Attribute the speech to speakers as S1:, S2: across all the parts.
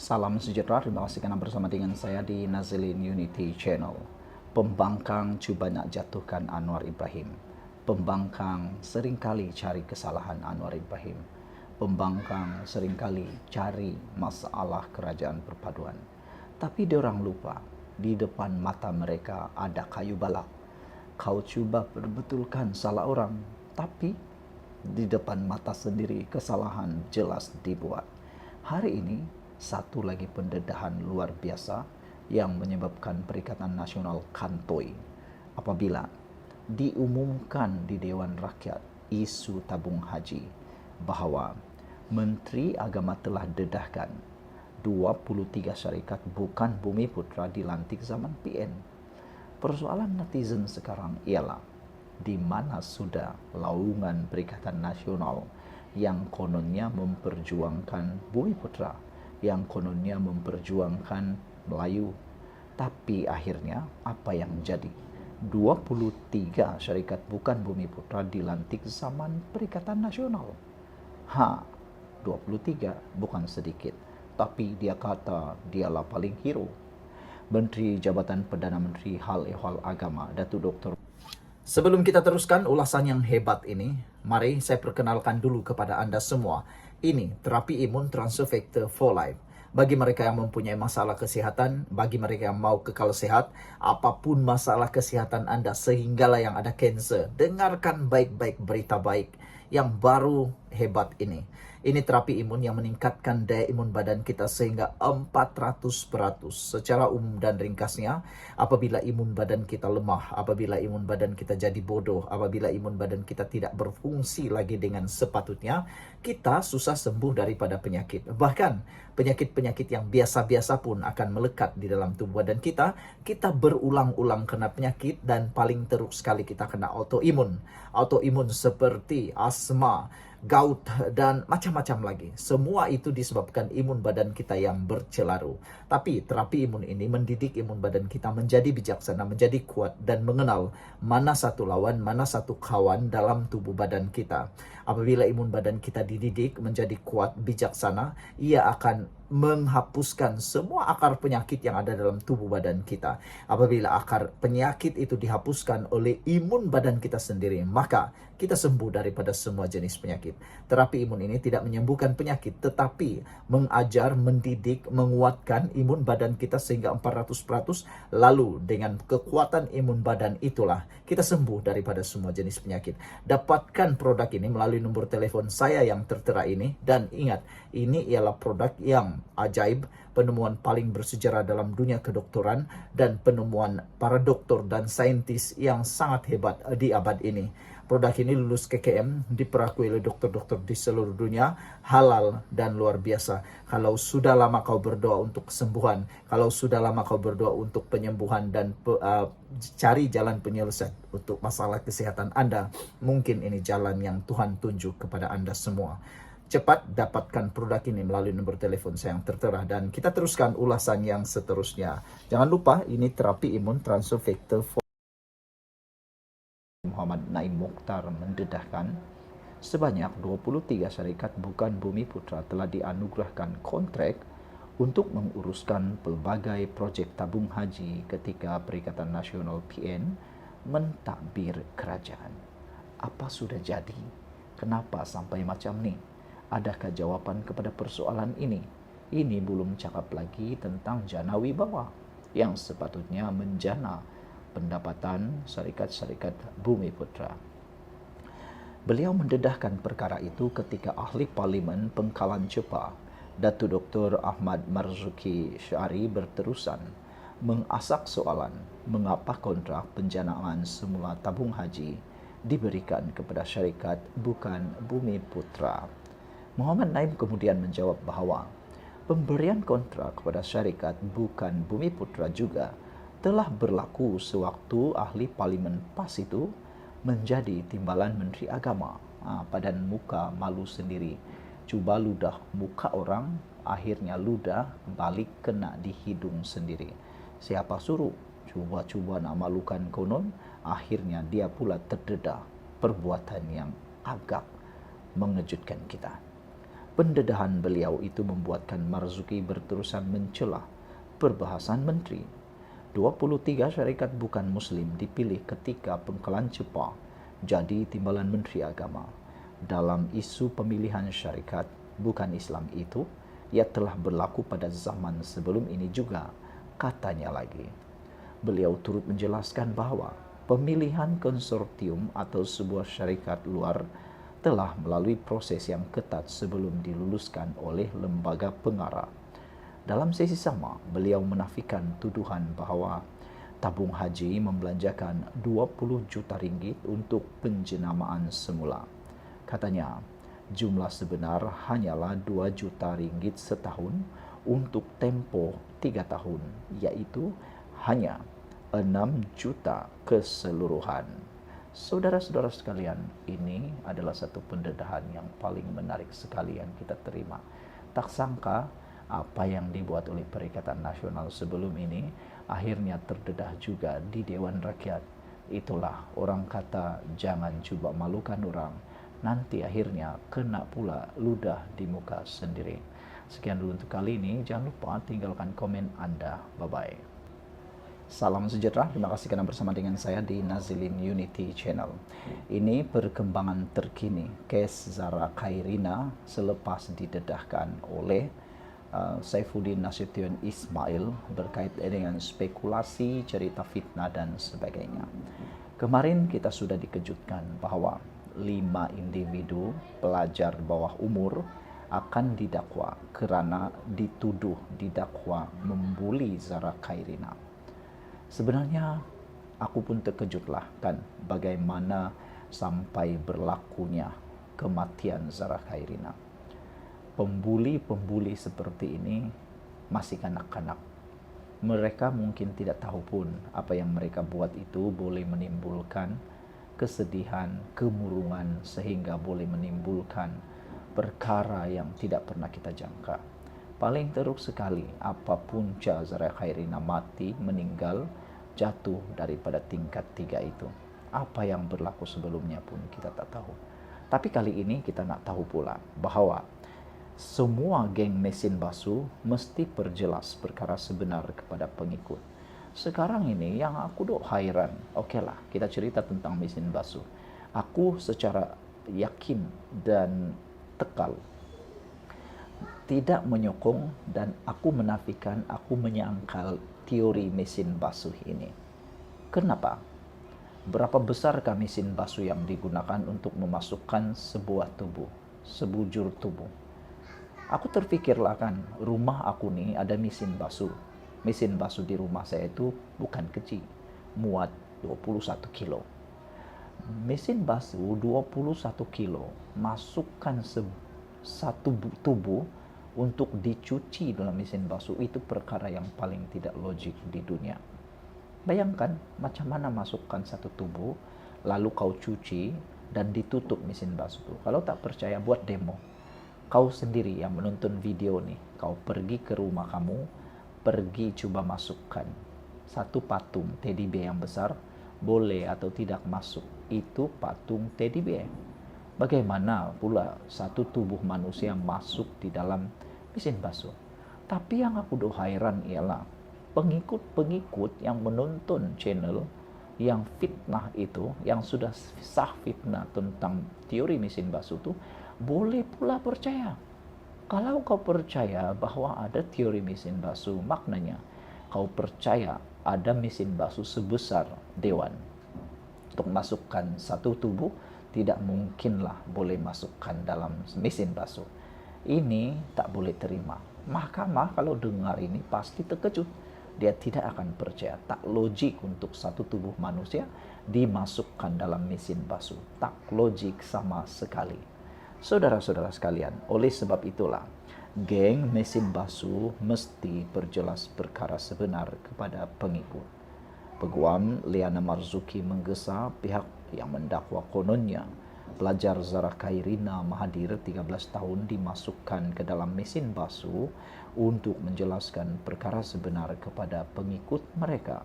S1: Salam sejahtera, terima kasih karena bersama dengan saya di Nazilin Unity Channel. Pembangkang cuba nak jatuhkan Anwar Ibrahim. Pembangkang seringkali cari kesalahan Anwar Ibrahim. Pembangkang seringkali cari masalah kerajaan perpaduan. Tapi diorang lupa, di depan mata mereka ada kayu balak. Kau cuba perbetulkan salah orang, tapi di depan mata sendiri kesalahan jelas dibuat. Hari ini satu lagi pendedahan luar biasa yang menyebabkan Perikatan Nasional kantoi apabila diumumkan di Dewan Rakyat isu tabung haji bahawa Menteri Agama telah dedahkan 23 syarikat bukan Bumi Putra dilantik zaman PN. Persoalan netizen sekarang ialah di mana sudah laungan Perikatan Nasional yang kononnya memperjuangkan Bumi Putra, yang kononnya memperjuangkan Melayu. Tapi akhirnya apa yang jadi? 23 syarikat bukan Bumi Putra dilantik zaman Perikatan Nasional. 23 bukan sedikit. Tapi dia kata dialah paling hero. Menteri Jabatan Perdana Menteri Hal Ehwal Agama, Datuk Dr. Sebelum kita teruskan ulasan yang hebat ini, mari saya perkenalkan dulu kepada Anda semua. Ini terapi imun transfer factor for life. Bagi mereka yang mempunyai masalah kesihatan, bagi mereka yang mau kekal sehat, apapun masalah kesihatan Anda, sehinggalah yang ada kanser, dengarkan baik-baik berita baik yang baru hebat ini. Ini terapi imun yang meningkatkan daya imun badan kita sehingga 400%. Secara umum dan ringkasnya, apabila imun badan kita lemah, apabila imun badan kita jadi bodoh, apabila imun badan kita tidak berfungsi lagi dengan sepatutnya, kita susah sembuh daripada penyakit. Bahkan penyakit-penyakit yang biasa-biasa pun akan melekat di dalam tubuh badan kita. Kita berulang-ulang kena penyakit dan paling teruk sekali kita kena autoimun. Autoimun seperti asma, gout, dan macam-macam lagi. Semua itu disebabkan imun badan kita yang bercelaru. Tapi terapi imun ini mendidik imun badan kita menjadi bijaksana, menjadi kuat, dan mengenal mana satu lawan, mana satu kawan dalam tubuh badan kita. Apabila imun badan kita dididik menjadi kuat, bijaksana, ia akan menghapuskan semua akar penyakit yang ada dalam tubuh badan kita. Apabila akar penyakit itu dihapuskan oleh imun badan kita sendiri, maka kita sembuh daripada semua jenis penyakit. Terapi imun ini tidak menyembuhkan penyakit, tetapi mengajar, mendidik, menguatkan imun badan kita sehingga 400%. Lalu dengan kekuatan imun badan itulah kita sembuh daripada semua jenis penyakit. Dapatkan produk ini melalui nomor telepon saya yang tertera ini. Dan ingat, ini ialah produk yang ajaib, penemuan paling bersejarah dalam dunia kedokteran, dan penemuan para doktor dan saintis yang sangat hebat di abad ini. Produk ini lulus KKM, diperakui oleh dokter-dokter di seluruh dunia, halal dan luar biasa. Kalau sudah lama kau berdoa untuk kesembuhan, kalau sudah lama kau berdoa untuk penyembuhan dan cari jalan penyelesaian untuk masalah kesehatan Anda, mungkin ini jalan yang Tuhan tunjuk kepada Anda semua. Cepat dapatkan produk ini melalui nomor telepon saya yang tertera, dan kita teruskan ulasan yang seterusnya. Jangan lupa, ini terapi imun transfer factor Muhammad Naim Mokhtar mendedahkan sebanyak 23 syarikat bukan Bumi Putra telah dianugerahkan kontrak untuk menguruskan pelbagai projek tabung haji ketika Perikatan Nasional PN mentadbir kerajaan. Apa sudah jadi? Kenapa sampai macam ni? Adakah jawapan kepada persoalan ini? Ini belum cakap lagi tentang jana wibawa yang sepatutnya menjana pendapatan syarikat-syarikat Bumi Putra. Beliau mendedahkan perkara itu ketika ahli Parlimen Pengkalan Cepa, Datuk Dr. Ahmad Marzuki Syari berterusan mengasak soalan mengapa kontrak penjanaan semula tabung haji diberikan kepada syarikat bukan Bumi Putra. Muhammad Naim kemudian menjawab bahawa pemberian kontrak kepada syarikat bukan Bumi Putra juga telah berlaku sewaktu ahli Parlimen PAS itu menjadi timbalan Menteri Agama. Padan muka malu sendiri. Cuba ludah muka orang, akhirnya ludah balik kena di hidung sendiri. Siapa suruh? Cuba-cuba nak malukan konon, akhirnya dia pula terdedah. Perbuatan yang agak mengejutkan kita. Pendedahan beliau itu membuatkan Marzuki berterusan mencela perbahasan menteri. 23 syarikat bukan Muslim dipilih ketika Pengkelan Cepa jadi timbalan Menteri Agama. Dalam isu pemilihan syarikat bukan Islam itu, ia telah berlaku pada zaman sebelum ini juga, katanya lagi. Beliau turut menjelaskan bahwa pemilihan konsortium atau sebuah syarikat luar telah melalui proses yang ketat sebelum diluluskan oleh lembaga pengarah. Dalam sesi sama, beliau menafikan tuduhan bahawa tabung haji membelanjakan 20 juta ringgit untuk penjenamaan semula. Katanya, jumlah sebenar hanyalah 2 juta ringgit setahun untuk tempoh 3 tahun, iaitu hanya 6 juta keseluruhan. Saudara-saudara sekalian, ini adalah satu pendedahan yang paling menarik sekali yang kita terima. Tak sangka apa yang dibuat oleh Perikatan Nasional sebelum ini akhirnya terdedah juga di Dewan Rakyat. Itulah orang kata jangan cuba malukan orang, nanti akhirnya kena pula ludah di muka sendiri. Sekian dulu untuk kali ini, jangan lupa tinggalkan komen Anda. Bye-bye. Salam sejahtera, terima kasih karena bersama dengan saya di Nazilin Unity Channel. Ini perkembangan terkini kes Zara Khairina selepas didedahkan oleh Saifuddin Nasution Ismail berkait dengan spekulasi, cerita fitnah dan sebagainya. Kemarin kita sudah dikejutkan bahwa 5 individu pelajar bawah umur akan didakwa kerana dituduh didakwa membuli Zara Khairina. Sebenarnya aku pun terkejutlah kan bagaimana sampai berlakunya kematian Zara Khairina. Pembuli-pembuli seperti ini masih kanak-kanak. Mereka mungkin tidak tahu pun apa yang mereka buat itu boleh menimbulkan kesedihan, kemurungan sehingga boleh menimbulkan perkara yang tidak pernah kita jangka. Paling teruk sekali apapun punca Zara Khairina mati, meninggal, jatuh daripada tingkat 3 itu. Apa yang berlaku sebelumnya pun kita tak tahu. Tapi kali ini kita nak tahu pula bahawa semua geng mesin basuh mesti perjelas perkara sebenar kepada pengikut. Sekarang ini yang aku dok hairan, okeylah kita cerita tentang mesin basuh. Aku secara yakin dan tekal tidak menyokong dan aku menafikan, aku menyangkal teori mesin basuh ini. Kenapa? Berapa besarkah mesin basuh yang digunakan untuk memasukkan sebuah tubuh, sebujur tubuh? Aku terfikirlah kan, rumah aku ni ada mesin basuh. Mesin basuh di rumah saya itu bukan kecil, muat 21 kilo. Mesin basuh 21 kilo, masukkan satu tubuh untuk dicuci dalam mesin basuh, itu perkara yang paling tidak logik di dunia. Bayangkan macam mana masukkan satu tubuh lalu kau cuci dan ditutup mesin basuh itu. Kalau tak percaya buat demo. Kau sendiri yang menonton video nih, kau pergi ke rumah kamu, pergi coba masukkan satu patung teddy bear yang besar, boleh atau tidak masuk. Itu patung teddy bear. Bagaimana pula satu tubuh manusia masuk di dalam mesin basuh? Tapi yang aku hairan ialah pengikut-pengikut yang menonton channel yang fitnah itu, yang sudah sah fitnah tentang teori mesin basuh itu, boleh pula percaya. Kalau kau percaya bahwa ada teori mesin basuh, maknanya kau percaya ada mesin basuh sebesar dewan. Untuk masukkan satu tubuh, tidak mungkinlah boleh masukkan dalam mesin basuh. Ini tak boleh terima. Mahkamah kalau dengar ini pasti terkejut. Dia tidak akan percaya. Tak logik untuk satu tubuh manusia dimasukkan dalam mesin basuh. Tak logik sama sekali. Saudara-saudara sekalian, oleh sebab itulah geng mesin basuh mesti perjelas perkara sebenar kepada pengikut. Peguam Liana Marzuki menggesa pihak yang mendakwa kononnya pelajar Zara Khairina Mahathir 13 tahun dimasukkan ke dalam mesin basuh untuk menjelaskan perkara sebenar kepada pengikut mereka.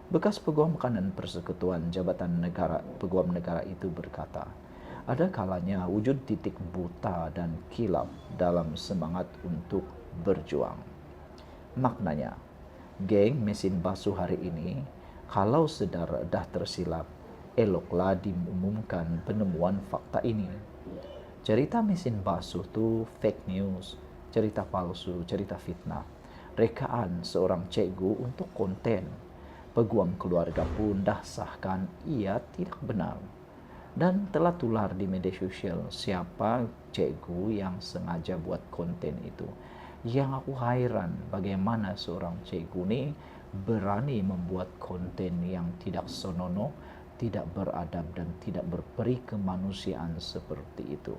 S1: Bekas Peguam Kanan Persekutuan Jabatan Negara Peguam Negara itu berkata, Ada kalanya wujud titik buta dan kilap dalam semangat untuk berjuang. Maknanya, geng mesin basuh hari ini, kalau sedar dah tersilap, eloklah diumumkan penemuan fakta ini. Cerita mesin basuh tu fake news, cerita palsu, cerita fitnah. Rekaan seorang cikgu untuk konten. Peguam keluarga pun dah sahkan ia tidak benar. Dan telah tular di media sosial siapa cikgu yang sengaja buat konten itu. Yang aku hairan bagaimana seorang cikgu ni berani membuat konten yang tidak senonoh, tidak beradab dan tidak berperi kemanusiaan seperti itu.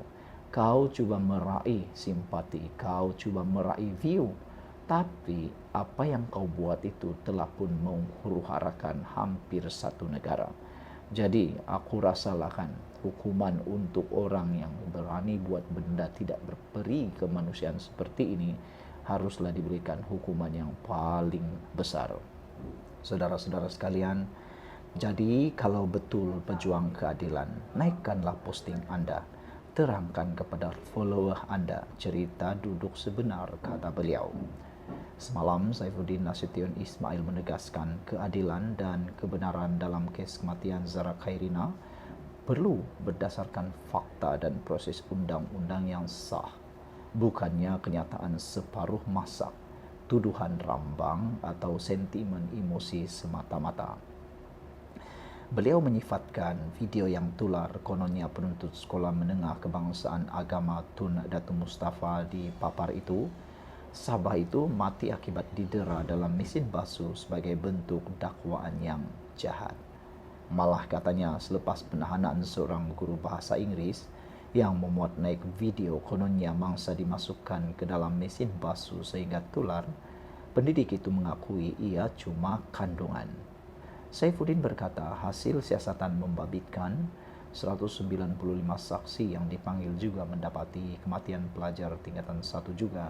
S1: Kau cuba meraih simpati, kau cuba meraih view, tapi apa yang kau buat itu telah pun menghuru-harakan hampir satu negara. Jadi aku rasalah kan hukuman untuk orang yang berani buat benda tidak berperi kemanusiaan seperti ini haruslah diberikan hukuman yang paling besar. Saudara-saudara sekalian, jadi kalau betul pejuang keadilan, naikkanlah posting Anda. Terangkan kepada follower Anda cerita duduk sebenar, kata beliau. Semalam, Saifuddin Nasution Ismail menegaskan keadilan dan kebenaran dalam kes kematian Zahra Khairina perlu berdasarkan fakta dan proses undang-undang yang sah, bukannya kenyataan separuh masak, tuduhan rambang atau sentimen emosi semata-mata. Beliau menyifatkan video yang tular kononnya penuntut sekolah menengah kebangsaan agama Tun Datu Mustafa di Papar itu, Sabah itu mati akibat didera dalam mesin basuh sebagai bentuk dakwaan yang jahat. Malah katanya selepas penahanan seorang guru bahasa Inggeris yang memuat naik video kononnya mangsa dimasukkan ke dalam mesin basuh sehingga tular, pendidik itu mengakui ia cuma kandungan. Saifuddin berkata hasil siasatan membabitkan 195 saksi yang dipanggil juga mendapati kematian pelajar tingkatan 1 juga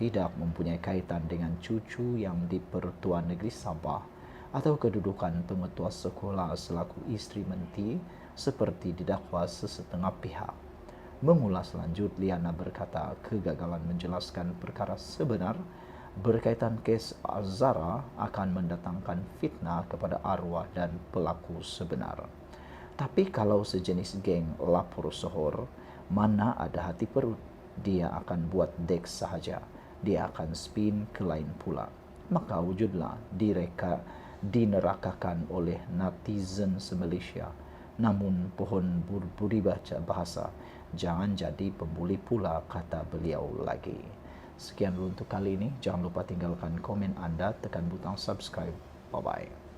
S1: tidak mempunyai kaitan dengan cucu yang di Pertuan Negeri Sabah atau kedudukan pengetua sekolah selaku isteri menti seperti didakwa sesetengah pihak. Mengulas lanjut, Liana berkata kegagalan menjelaskan perkara sebenar berkaitan kes Zahra akan mendatangkan fitnah kepada arwah dan pelaku sebenar. Tapi kalau sejenis geng lapor sohor, mana ada hati perut, dia akan buat deks sahaja. Dia akan spin ke lain pula. Maka wujudlah dinerakakan oleh netizen se-Malaysia. Namun pohon berbudi bahasa, jangan jadi pembuli pula, kata beliau lagi. Sekian dulu untuk kali ini. Jangan lupa tinggalkan komen Anda, tekan butang subscribe. Bye-bye.